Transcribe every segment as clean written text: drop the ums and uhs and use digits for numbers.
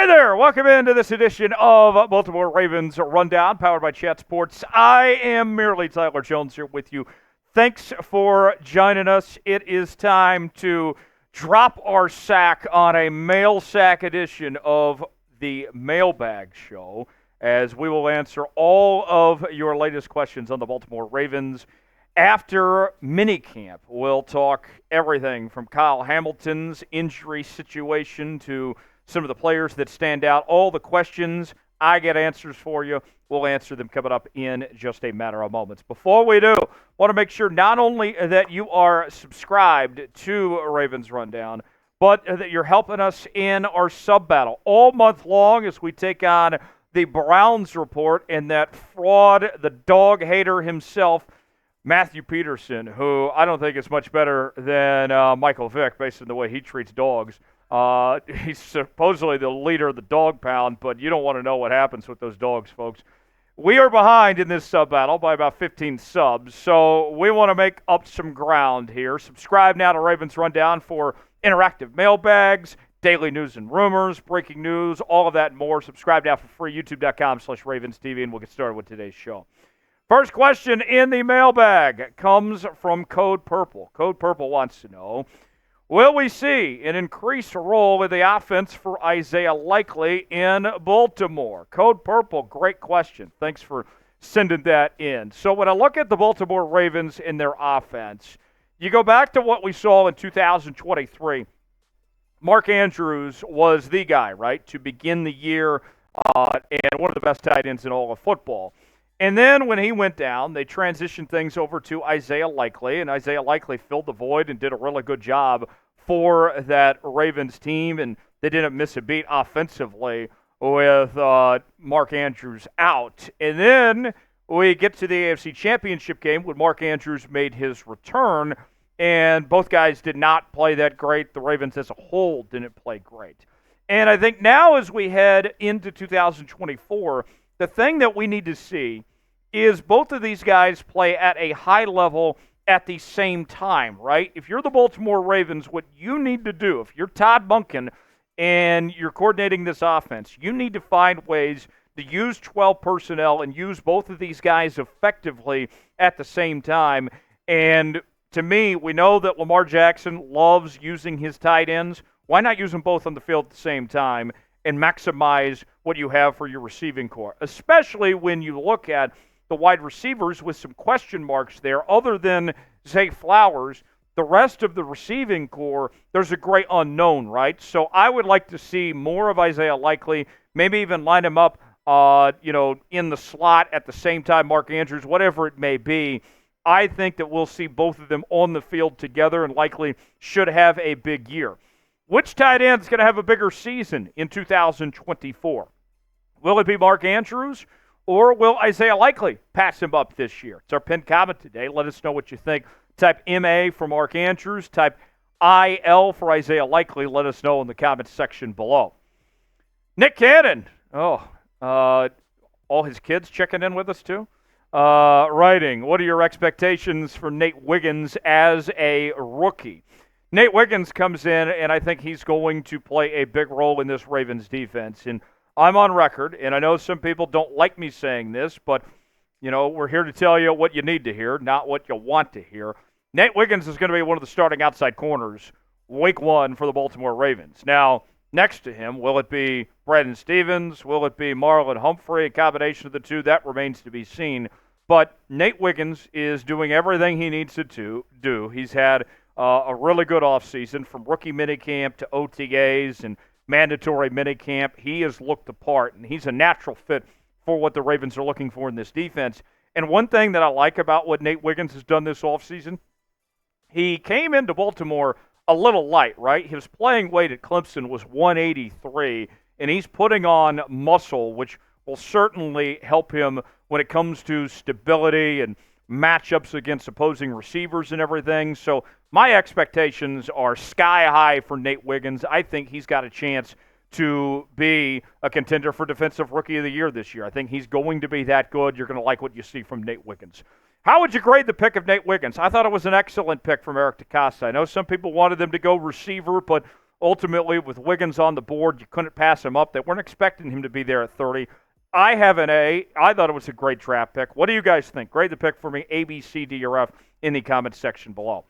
Hey there, welcome into this edition of Baltimore Ravens Rundown, powered by Chat Sports. I am merely Tyler Jones here with you. Thanks for joining us. It is time to drop our sack on a mail sack edition of the Mailbag Show, as we will answer all of your latest questions on the Baltimore Ravens. After minicamp, we'll talk everything from Kyle Hamilton's injury situation to some of the players that stand out. All the questions, I get answers for you. We'll answer them coming up in just a matter of moments. Before we do, I want to make sure not only that you are subscribed to Ravens Rundown, but that you're helping us in our sub-battle all month long as we take on the Browns report and that fraud, the dog hater himself, Matthew Peterson, who I don't think is much better than Michael Vick based on the way he treats dogs. He's supposedly the leader of the dog pound, but you don't want to know what happens with those dogs, folks. We are behind in this sub-battle by about 15 subs, so we want to make up some ground here. Subscribe now to Ravens Rundown for interactive mailbags, daily news and rumors, breaking news, all of that and more. Subscribe now for free, youtube.com/RavensTV, and we'll get started with today's show. First question in the mailbag comes from Code Purple. Code Purple wants to know, will we see an increased role in the offense for Isaiah Likely in Baltimore? Code Purple, great question. Thanks for sending that in. So when I look at the Baltimore Ravens in their offense, you go back to what we saw in 2023. Mark Andrews was the guy, right, to begin the year and one of the best tight ends in all of football. And then when he went down, they transitioned things over to Isaiah Likely, and Isaiah Likely filled the void and did a really good job for that Ravens team, and they didn't miss a beat offensively with Mark Andrews out. And then we get to the AFC Championship game when Mark Andrews made his return, and both guys did not play that great. The Ravens as a whole didn't play great. And I think now as we head into 2024, the thing that we need to see is both of these guys play at a high level at the same time, right? If you're the Baltimore Ravens, what you need to do, if you're Todd Monken and you're coordinating this offense, you need to find ways to use 12 personnel and use both of these guys effectively at the same time. And to me, we know that Lamar Jackson loves using his tight ends. Why not use them both on the field at the same time and maximize what you have for your receiving core, especially when you look at the wide receivers with some question marks there. Other than Zay Flowers, the rest of the receiving core, there's a great unknown, right? So I would like to see more of Isaiah Likely, maybe even line him up, in the slot at the same time, Mark Andrews, whatever it may be. I think that we'll see both of them on the field together and Likely should have a big year. Which tight end is going to have a bigger season in 2024? Will it be Mark Andrews or will Isaiah Likely pass him up this year? It's our pinned comment today. Let us know what you think. Type MA for Mark Andrews. Type IL for Isaiah Likely. Let us know in the comments section below. Nick Cannon. All his kids checking in with us too. Writing, what are your expectations for Nate Wiggins as a rookie? Nate Wiggins comes in, and I think he's going to play a big role in this Ravens defense. And I'm on record, and I know some people don't like me saying this, but, we're here to tell you what you need to hear, not what you want to hear. Nate Wiggins is going to be one of the starting outside corners week one for the Baltimore Ravens. Now, next to him, will it be Brandon Stevens? Will it be Marlon Humphrey? A combination of the two, that remains to be seen. But Nate Wiggins is doing everything he needs to do. He's had a really good offseason from rookie minicamp to OTAs and mandatory minicamp. He has looked the part, and he's a natural fit for what the Ravens are looking for in this defense. And one thing that I like about what Nate Wiggins has done this offseason, he came into Baltimore a little light, right? His playing weight at Clemson was 183, and he's putting on muscle, which will certainly help him when it comes to stability and matchups against opposing receivers and everything. So my expectations are sky high for Nate Wiggins. I think he's got a chance to be a contender for Defensive Rookie of the Year this year. I think he's going to be that good. You're going to like what you see from Nate Wiggins. How would you grade the pick of Nate Wiggins? I thought it was an excellent pick from Eric DeCosta. I know some people wanted them to go receiver, but Ultimately, with Wiggins on the board, you couldn't pass him up. They weren't expecting him to be there at 30. I have an A. I thought it was a great draft pick. What do you guys think? Grade the pick for me, A, B, C, D, or F, in the comments section below.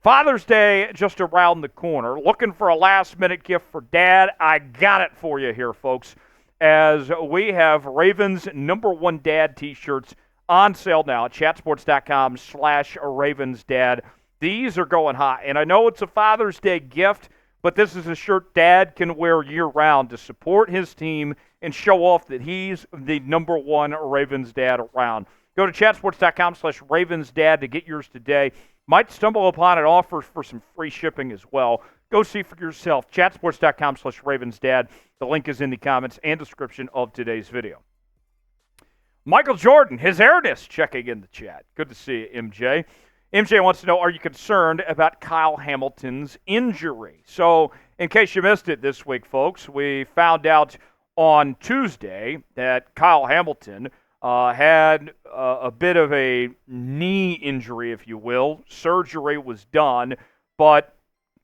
Father's Day just around the corner. Looking for a last-minute gift for Dad? I got it for you here, folks, as we have Ravens #1 Dad T-shirts on sale now at chatsports.com/RavensDad. These are going hot, and I know it's a Father's Day gift, but this is a shirt Dad can wear year-round to support his team and show off that he's the #1 Ravens dad around. Go to chatsports.com/RavensDad to get yours today. Might stumble upon an offer for some free shipping as well. Go see for yourself. Chatsports.com/RavensDad. The link is in the comments and description of today's video. Michael Jordan, his airness, checking in the chat. Good to see you, MJ. MJ wants to know, are you concerned about Kyle Hamilton's injury? So, in case you missed it this week, folks, we found out on Tuesday that Kyle Hamilton had a bit of a knee injury, if you will. Surgery was done, but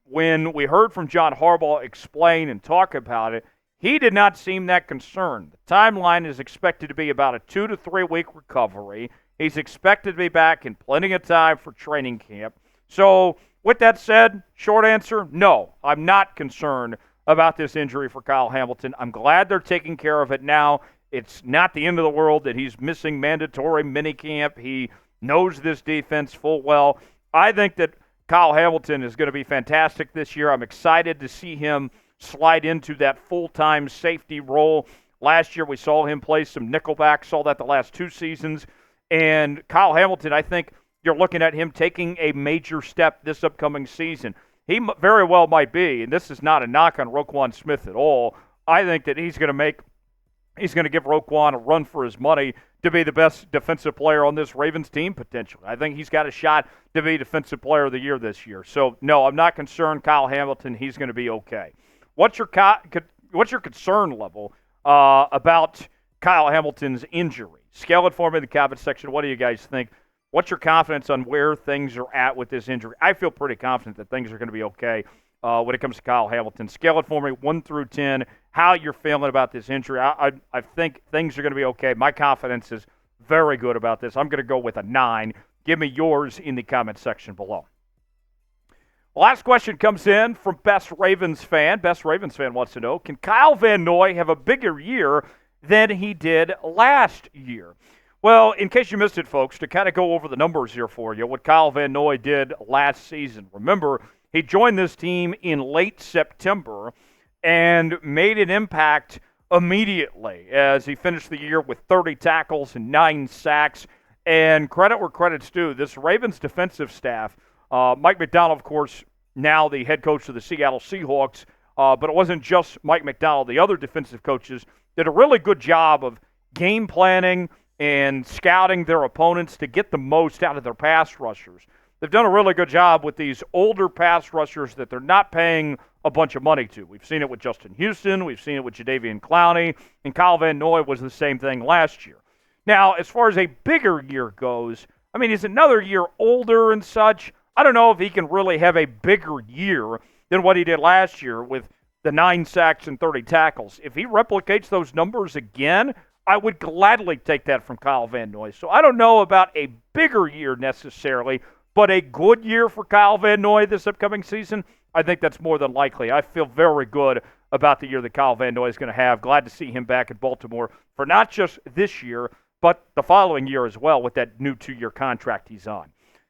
when we heard from John Harbaugh explain and talk about it, he did not seem that concerned. The timeline is expected to be about a 2 to 3 week recovery. He's expected to be back in plenty of time for training camp. So, with that said, short answer, no, I'm not concerned about this injury for Kyle Hamilton. I'm glad they're taking care of it now. It's not the end of the world that he's missing mandatory minicamp. He knows this defense full well. I think that Kyle Hamilton is going to be fantastic this year. I'm excited to see him slide into that full-time safety role. Last year we saw him play some nickelback, saw that the last 2 seasons. And Kyle Hamilton, I think you're looking at him taking a major step this upcoming season. He very well might be, and this is not a knock on Roquan Smith at all. I think that he's going to give Roquan a run for his money to be the best defensive player on this Ravens team potentially. I think he's got a shot to be Defensive Player of the Year this year. So, no, I'm not concerned. Kyle Hamilton, he's going to be okay. What's your concern level about Kyle Hamilton's injury? Scale it for me in the comment section. What do you guys think? What's your confidence on where things are at with this injury? I feel pretty confident that things are going to be okay when it comes to Kyle Hamilton. Scale it for me, 1 through 10, how you're feeling about this injury. I think things are going to be okay. My confidence is very good about this. I'm going to go with a 9. Give me yours in the comment section below. Last question comes in from Best Ravens Fan. Best Ravens Fan wants to know, can Kyle Van Noy have a bigger year than he did last year? Well, in case you missed it, folks, to kind of go over the numbers here for you, what Kyle Van Noy did last season. Remember, he joined this team in late September and made an impact immediately as he finished the year with 30 tackles and 9 sacks. And credit where credit's due, this Ravens defensive staff, Mike Macdonald, of course, now the head coach of the Seattle Seahawks, but it wasn't just Mike Macdonald. The other defensive coaches did a really good job of game planning and scouting their opponents to get the most out of their pass rushers. They've done a really good job with these older pass rushers that they're not paying a bunch of money to. We've seen it with Justin Houston. We've seen it with Jadeveon Clowney. And Kyle Van Noy was the same thing last year. Now, as far as a bigger year goes, I mean, he's another year older and such. I don't know if he can really have a bigger year than what he did last year with the 9 sacks and 30 tackles. If he replicates those numbers again, I would gladly take that from Kyle Van Noy. So I don't know about a bigger year necessarily, but a good year for Kyle Van Noy this upcoming season, I think that's more than likely. I feel very good about the year that Kyle Van Noy is going to have. Glad to see him back in Baltimore for not just this year, but the following year as well with that new 2-year contract he's on.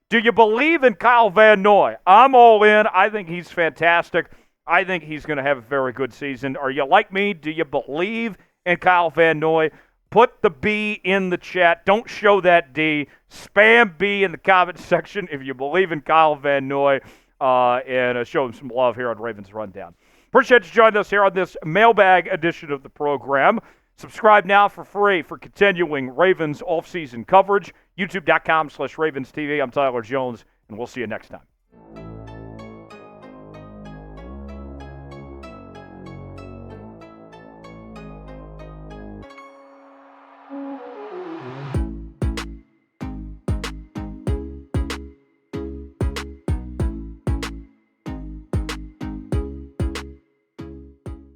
Do you believe in Kyle Van Noy? I'm all in. I think he's fantastic. I think he's going to have a very good season. Are you like me? Do you believe in Kyle Van Noy? Put the B in the chat. Don't show that D. Spam B in the comment section if you believe in Kyle Van Noy, and show him some love here on Ravens Rundown. Appreciate you joining us here on this mailbag edition of the program. Subscribe now for free for continuing Ravens off-season coverage. YouTube.com/RavensTV. I'm Tyler Jones, and we'll see you next time.